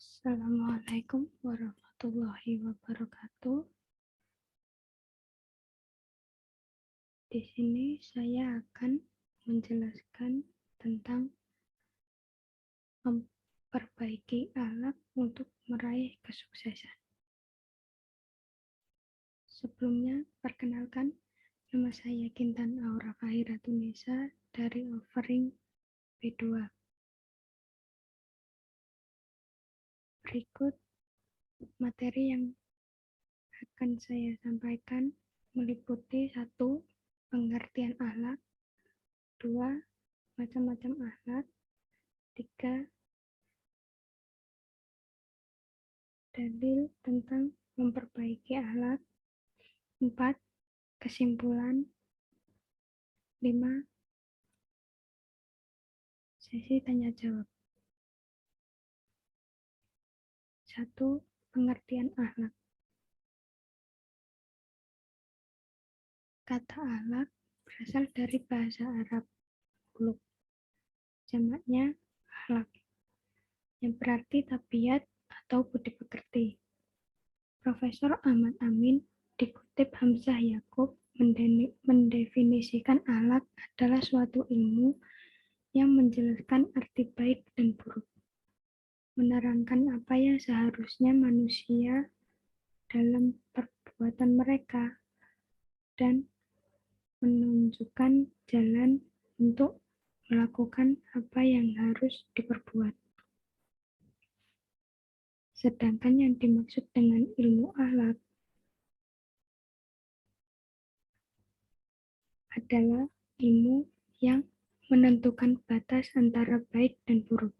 Assalamualaikum warahmatullahi wabarakatuh. Di sini saya akan menjelaskan tentang memperbaiki akhlak untuk meraih kesuksesan. Sebelumnya, perkenalkan, nama saya Kintan Aura Kahiratunisa dari Offering B2. Berikut materi yang akan saya sampaikan meliputi 1. Pengertian akhlak, 2. Macam-macam akhlak, 3. Dalil tentang memperbaiki akhlak, 4. Kesimpulan, 5. Sesi tanya jawab. 1. Pengertian akhlak. Kata akhlak berasal dari bahasa Arab khuluq, jamaknya akhlak, yang berarti tabiat atau budi pekerti. Profesor Ahmad Amin dikutip Hamzah Yakub mendefinisikan akhlak adalah suatu ilmu yang menjelaskan arti baik dan buruk, menerangkan apa yang seharusnya manusia dalam perbuatan mereka, dan menunjukkan jalan untuk melakukan apa yang harus diperbuat. Sedangkan yang dimaksud dengan ilmu akhlak adalah ilmu yang menentukan batas antara baik dan buruk,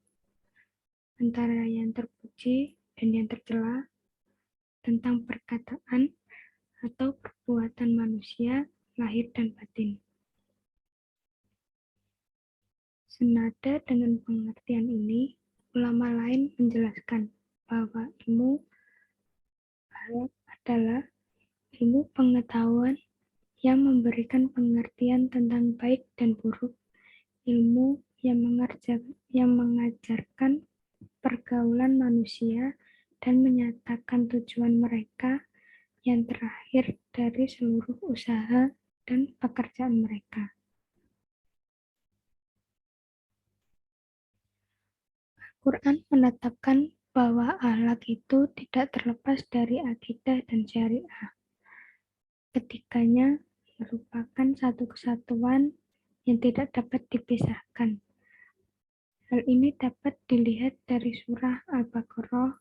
antara yang terpuji dan yang tercela, tentang perkataan atau perbuatan manusia lahir dan batin. Senada dengan pengertian ini, ulama lain menjelaskan bahwa ilmu akhlak adalah ilmu pengetahuan yang memberikan pengertian tentang baik dan buruk, ilmu yang mengajarkan pergaulan manusia dan menyatakan tujuan mereka yang terakhir dari seluruh usaha dan pekerjaan mereka. Al-Quran menetapkan bahwa akhlak itu tidak terlepas dari akidah dan syariah. Ketiganya merupakan satu kesatuan yang tidak dapat dipisahkan. Hal ini dapat dilihat dari surah Al-Baqarah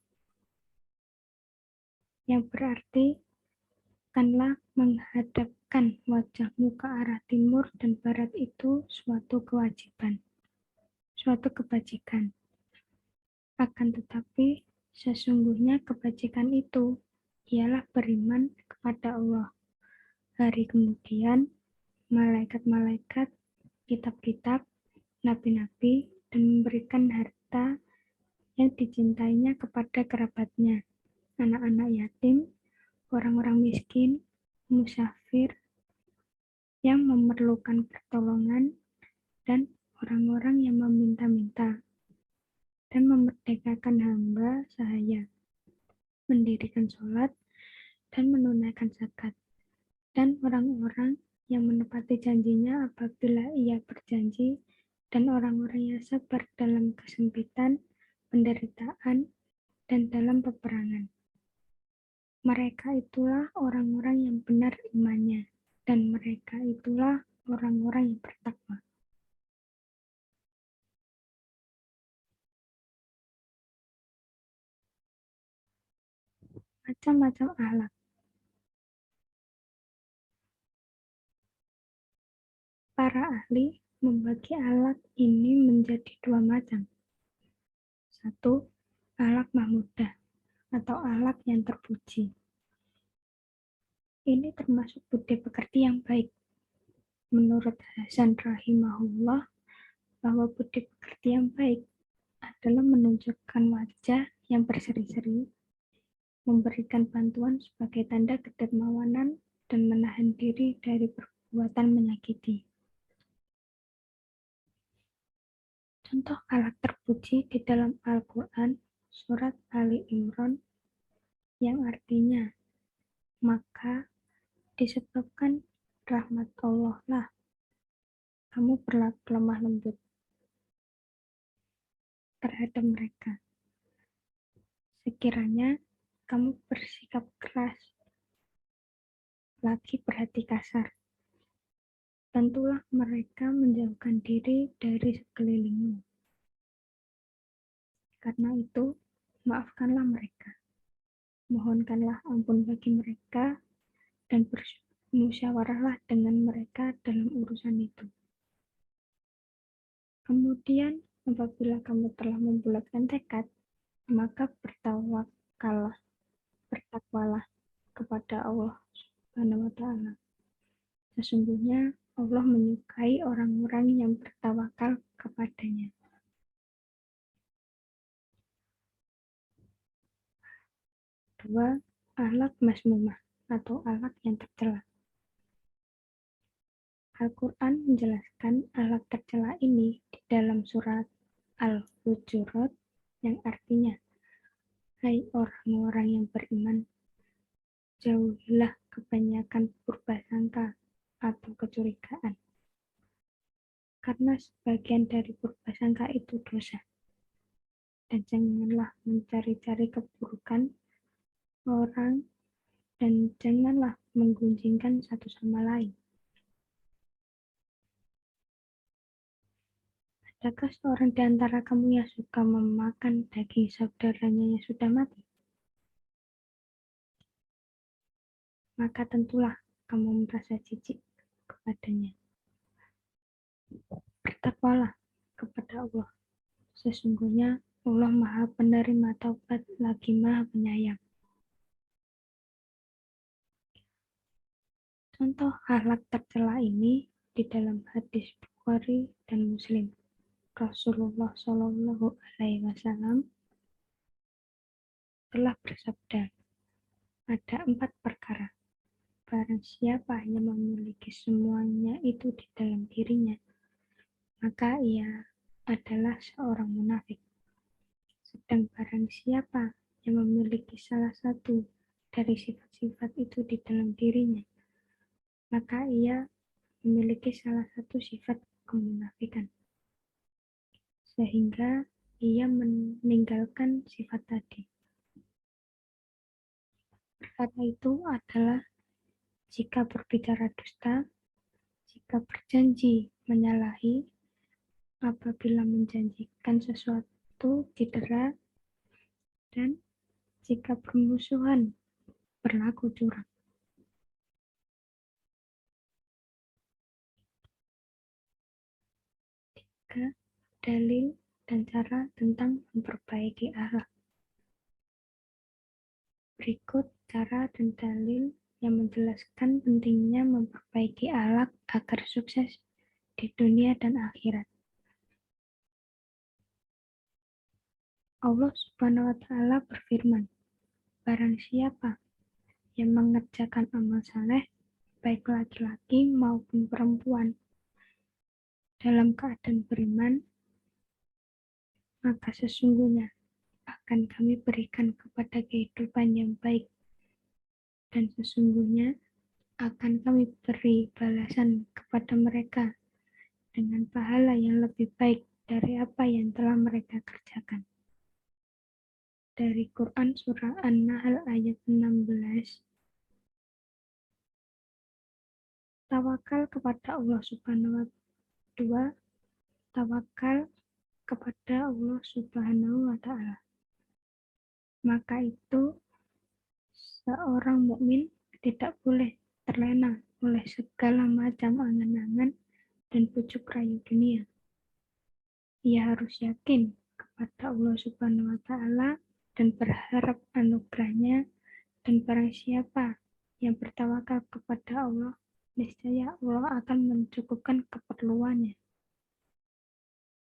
yang berarti, "Kanlah menghadapkan wajahmu ke arah timur dan barat itu suatu kebajikan. Akan tetapi, sesungguhnya kebajikan itu ialah beriman kepada Allah, hari kemudian, malaikat-malaikat, kitab-kitab, nabi-nabi, dan memberikan harta yang dicintainya kepada kerabatnya, anak-anak yatim, orang-orang miskin, musafir yang memerlukan pertolongan, dan orang-orang yang meminta-minta, dan memerdekakan hamba sahaya, mendirikan sholat, dan menunaikan zakat, dan orang-orang yang menepati janjinya apabila ia berjanji, dan orang-orang yang sabar dalam kesempitan, penderitaan, dan dalam peperangan. Mereka itulah orang-orang yang benar imannya, dan mereka itulah orang-orang yang bertakwa." Macam-macam akhlak. Para ahli membagi akhlak ini menjadi 2 macam. 1. Akhlak mahmudah atau akhlak yang terpuji. Ini termasuk budi pekerti yang baik. Menurut Hasan rahimahullah, bahwa budi pekerti yang baik adalah menunjukkan wajah yang berseri-seri, memberikan bantuan sebagai tanda kedermawanan, dan menahan diri dari perbuatan menyakiti. Contoh akhlak terpuji di dalam Al-Quran, surat Ali Imran yang artinya, maka disebabkan rahmat Allah lah kamu berlaku lemah lembut terhadap mereka. Sekiranya kamu bersikap keras, lagi berhati kasar, tentulah mereka menjauhkan diri dari sekelilingmu. Karena itu, maafkanlah mereka. Mohonkanlah ampun bagi mereka dan bermusyawarahlah dengan mereka dalam urusan itu. Kemudian, apabila kamu telah membulatkan tekad, maka bertakwalah kepada Allah Subhanahu wa Ta'ala. Sesungguhnya Allah menyukai orang-orang yang bertawakal kepadanya. Dua, akhlak mazmumah atau akhlak yang tercela. Al-Quran menjelaskan akhlak tercela ini di dalam surat Al-Hujurat yang artinya, hai orang-orang yang beriman, jauhilah kebanyakan purbasangka atau kecurigaan. Karena sebagian dari purbasangka itu dosa. Dan janganlah mencari-cari keburukan orang dan janganlah menggunjingkan satu sama lain. Adakah seorang di antara kamu yang suka memakan daging saudaranya yang sudah mati? Maka tentulah kamu merasa jijik kepadanya. Bertakwalah kepada Allah. Sesungguhnya Allah Maha Penerima Taubat lagi Maha Penyayang. Contoh akhlak tercela ini di dalam hadis Bukhari dan Muslim. Rasulullah Shallallahu Alaihi Wasallam telah bersabda, ada 4 perkara. Barang siapa yang memiliki semuanya itu di dalam dirinya, maka ia adalah seorang munafik. Sedang barang siapa yang memiliki salah satu dari sifat-sifat itu di dalam dirinya, maka ia memiliki salah satu sifat kemunafikan. Sehingga ia meninggalkan sifat tadi. Perkara itu adalah jika berbicara dusta, jika berjanji menyalahi, apabila menjanjikan sesuatu didera, dan jika bermusuhan berlaku curang. Tiga, dalil dan cara tentang memperbaiki akhlak. Berikut cara dan dalil yang menjelaskan pentingnya memperbaiki akhlak agar sukses di dunia dan akhirat. Allah Subhanahu wa Ta'ala berfirman, barang siapa yang mengerjakan amal saleh, baik laki-laki maupun perempuan, dalam keadaan beriman, maka sesungguhnya akan kami berikan kepada kehidupan yang baik, dan sesungguhnya akan kami beri balasan kepada mereka dengan pahala yang lebih baik dari apa yang telah mereka kerjakan. Dari Quran Surah An-Nahl ayat 16. Tawakal kepada Allah Subhanahu wa Ta'ala. Tawakal kepada Allah Subhanahu wa Ta'ala. Maka itu seorang mukmin tidak boleh terlena oleh segala macam angan-angan dan pucuk rayu dunia. Ia harus yakin kepada Allah Subhanahu wa Ta'ala dan berharap anugerahnya, dan barang siapa yang bertawakal kepada Allah, niscaya Allah akan mencukupkan keperluannya.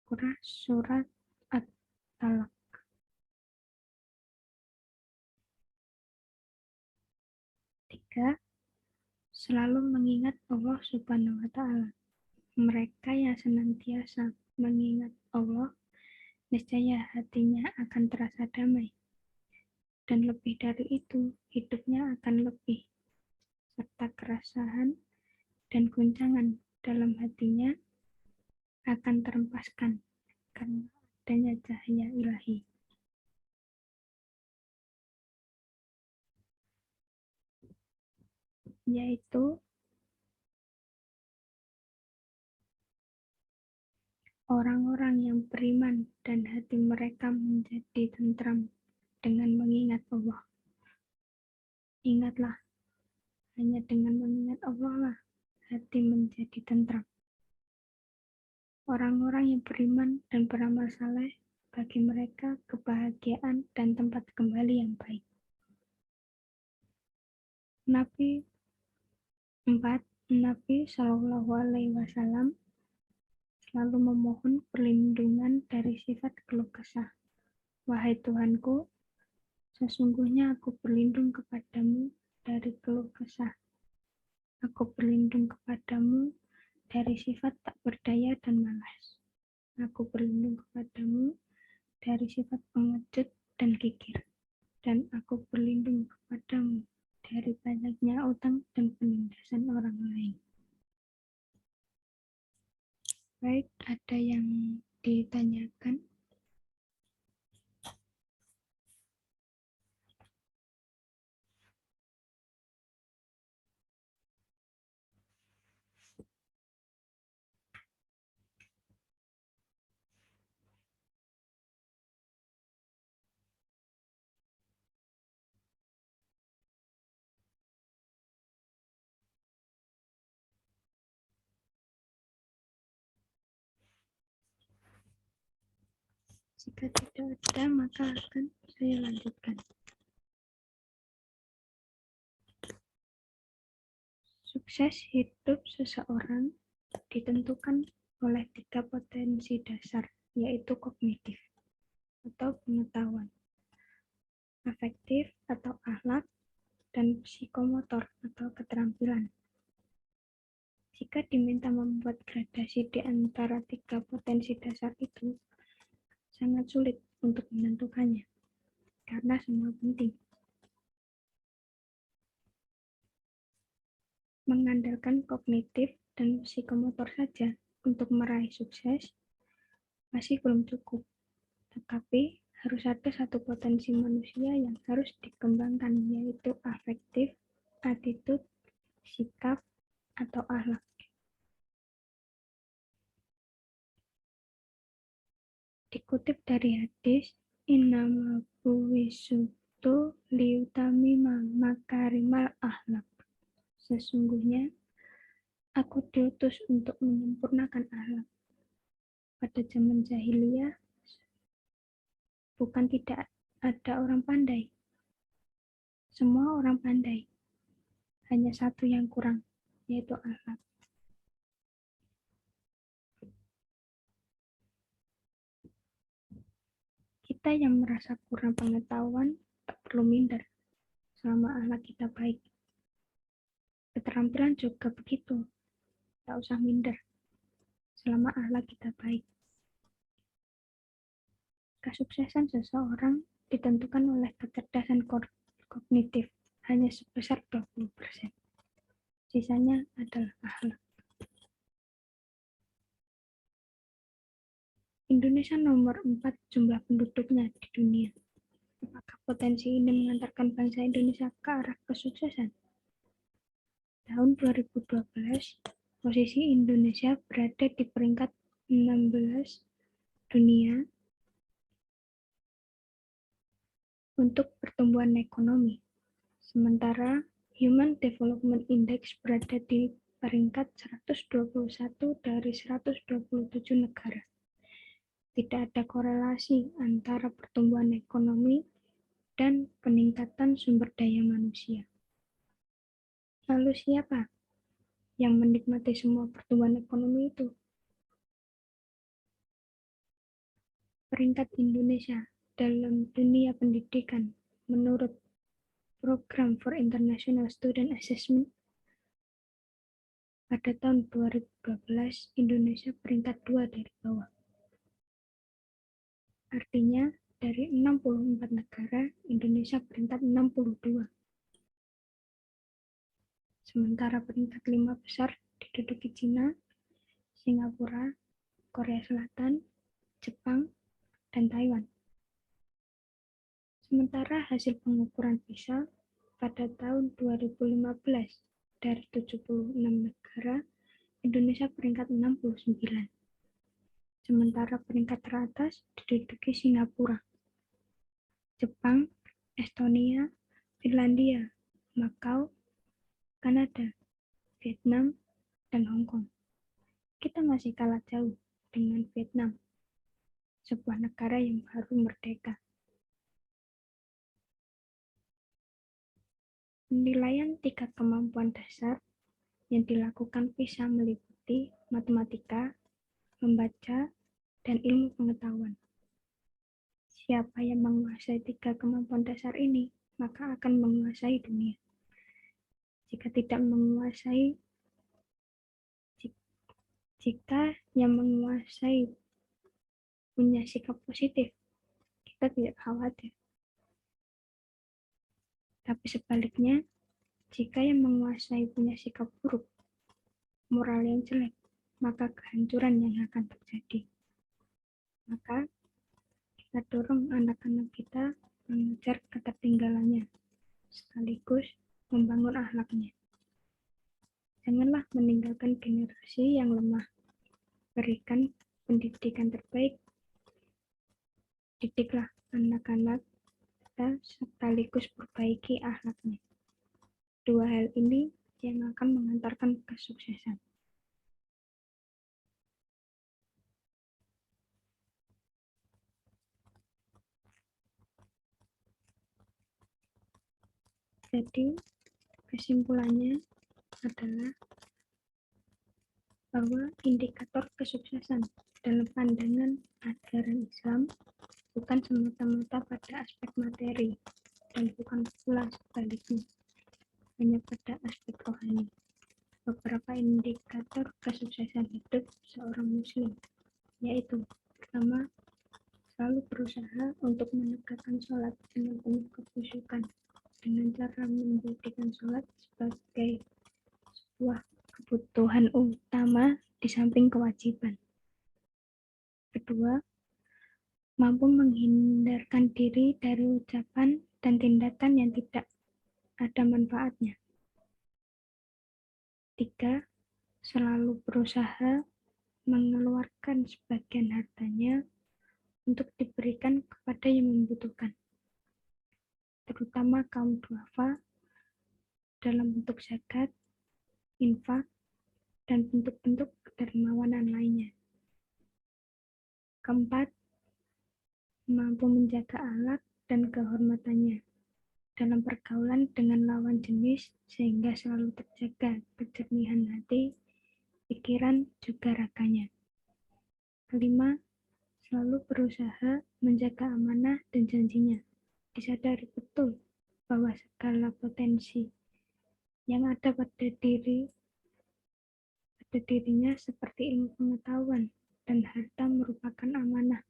Quran Surat At-Talaq. Tiga, selalu mengingat Allah Subhanahu wa Ta'ala. Mereka yang senantiasa mengingat Allah niscaya hatinya akan terasa damai. Dan lebih dari itu, hidupnya akan lebih, serta keresahan dan guncangan dalam hatinya akan terempaskan karena adanya cahaya ilahi. Yaitu orang-orang yang beriman dan hati mereka menjadi tentram dengan mengingat Allah. Ingatlah, hanya dengan mengingat Allah lah hati menjadi tentram. Orang-orang yang beriman dan beramal saleh, bagi mereka kebahagiaan dan tempat kembali yang baik. Nabi Shallallahu Alaihi Wasallam selalu memohon perlindungan dari sifat keluh kesah. Wahai Tuhanku, sesungguhnya aku berlindung kepadamu dari keluh kesah. Aku berlindung kepadamu dari sifat tak berdaya dan malas. Aku berlindung kepadamu dari sifat pengecut dan kikir. Dan aku berlindung kepadamu dari banyaknya utang dan penindasan orang lain. Baik, ada yang ditanyakan? Jika tidak ada, maka akan saya lanjutkan. Sukses hidup seseorang ditentukan oleh 3 potensi dasar, yaitu kognitif atau pengetahuan, afektif atau akhlak, dan psikomotor atau keterampilan. Jika diminta membuat gradasi di antara 3 potensi dasar itu, sangat sulit untuk menentukannya, karena semua penting. Mengandalkan kognitif dan psikomotor saja untuk meraih sukses masih belum cukup, tetapi harus ada satu potensi manusia yang harus dikembangkan, yaitu afektif, attitude, sikap, atau akhlak. Dikutip dari hadis, innama bu'itsu liutamima makarimal akhlak. Sesungguhnya aku diutus untuk menyempurnakan akhlak. Pada zaman jahiliyah, bukan tidak ada orang pandai. Semua orang pandai. Hanya satu yang kurang, yaitu akhlak. Kita yang merasa kurang pengetahuan tak perlu minder selama akhlak kita baik. Keterampilan juga begitu. Tak usah minder selama akhlak kita baik. Kesuksesan seseorang ditentukan oleh kecerdasan kognitif hanya sebesar 20%. Sisanya adalah akhlak. Indonesia nomor 4 jumlah penduduknya di dunia. Apakah potensi ini mengantarkan bangsa Indonesia ke arah kesuksesan? Tahun 2012, posisi Indonesia berada di peringkat 16 dunia untuk pertumbuhan ekonomi. Sementara Human Development Index berada di peringkat 121 dari 127 negara. Tidak ada korelasi antara pertumbuhan ekonomi dan peningkatan sumber daya manusia. Lalu siapa yang menikmati semua pertumbuhan ekonomi itu? Peringkat Indonesia dalam dunia pendidikan menurut Program for International Student Assessment pada tahun 2012, Indonesia peringkat 2 dari bawah. Artinya, dari 64 negara, Indonesia peringkat 62. Sementara peringkat 5 besar diduduki Cina, Singapura, Korea Selatan, Jepang, dan Taiwan. Sementara hasil pengukuran PISA pada tahun 2015 dari 76 negara, Indonesia peringkat 69. Sementara peringkat teratas diduduki Singapura, Jepang, Estonia, Finlandia, Makau, Kanada, Vietnam, dan Hong Kong. Kita masih kalah jauh dengan Vietnam, sebuah negara yang baru merdeka. Penilaian tingkat kemampuan dasar yang dilakukan PISA meliputi matematika, membaca, dan ilmu pengetahuan. Siapa yang menguasai 3 kemampuan dasar ini, maka akan menguasai dunia. Jika yang menguasai punya sikap positif, kita tidak khawatir. Tapi sebaliknya, jika yang menguasai punya sikap buruk, moral yang jelek, maka kehancuran yang akan terjadi. Maka kita dorong anak-anak kita mengejar ketertinggalannya, sekaligus membangun akhlaknya. Janganlah meninggalkan generasi yang lemah. Berikan pendidikan terbaik. Didiklah anak-anak kita sekaligus perbaiki akhlaknya. Dua hal ini yang akan mengantarkan kesuksesan. Jadi, kesimpulannya adalah bahwa indikator kesuksesan dalam pandangan ajaran Islam bukan semata-mata pada aspek materi dan bukan pula sebaliknya, hanya pada aspek rohani. Beberapa indikator kesuksesan hidup seorang muslim, yaitu pertama, selalu berusaha untuk menegakkan sholat dengan penuh kekhusyukan dengan cara menjadikan sholat sebagai sebuah kebutuhan utama di samping kewajiban. Kedua, mampu menghindarkan diri dari ucapan dan tindakan yang tidak ada manfaatnya. Tiga, selalu berusaha mengeluarkan sebagian hartanya untuk diberikan kepada yang membutuhkan, terutama kaum duafa dalam bentuk zakat, infak, dan bentuk-bentuk kedermawanan lainnya. Keempat, mampu menjaga akhlak dan kehormatannya dalam pergaulan dengan lawan jenis sehingga selalu terjaga kejernihan hati, pikiran, juga raganya. Kelima, selalu berusaha menjaga amanah dan janjinya. Disadari betul bahwa segala potensi yang ada pada dirinya seperti ilmu pengetahuan dan harta merupakan amanah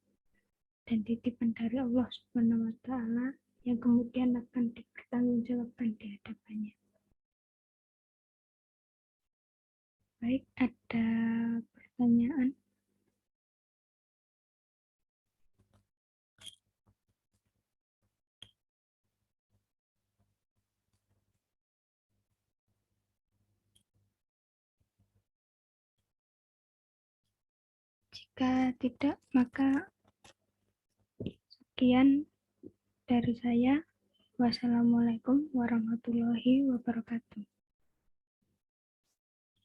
dan titipan dari Allah Subhanahu wa Ta'ala yang kemudian akan dipertanggungjawabkan di hadapannya. Baik, ada pertanyaan? Jika tidak, maka sekian dari saya. Wassalamualaikum warahmatullahi wabarakatuh.